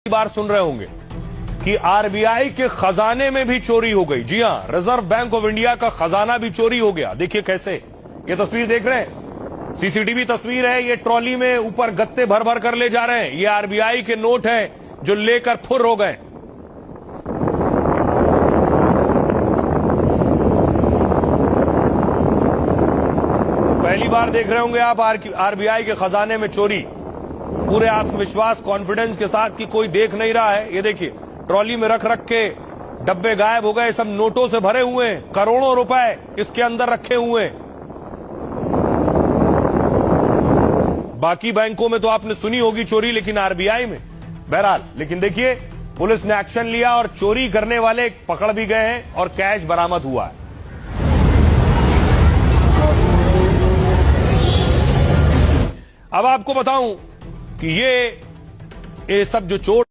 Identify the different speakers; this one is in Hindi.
Speaker 1: बार सुन रहे होंगे कि आरबीआई के खजाने में भी चोरी हो गई। जी हां, रिजर्व बैंक ऑफ इंडिया का खजाना भी चोरी हो गया। देखिए कैसे, ये तस्वीर देख रहे हैं, सीसीटीवी तस्वीर है। ये ट्रॉली में ऊपर गत्ते भर भर कर ले जा रहे हैं। ये आरबीआई के नोट हैं जो लेकर फुर हो गए। पहली बार देख रहे होंगे आप आरबीआई के खजाने में चोरी। पूरे आत्मविश्वास, कॉन्फिडेंस के साथ कि कोई देख नहीं रहा है। ये देखिए, ट्रॉली में रख रख के डब्बे गायब हो गए। सब नोटों से भरे हुए हैं, करोड़ों रुपए इसके अंदर रखे हुए हैं। बाकी बैंकों में तो आपने सुनी होगी चोरी, लेकिन आरबीआई में बहरहाल। लेकिन देखिए, पुलिस ने एक्शन लिया और चोरी करने वाले पकड़ भी गए हैं और कैश बरामद हुआ है। अब आपको बताऊं कि ये सब जो चोर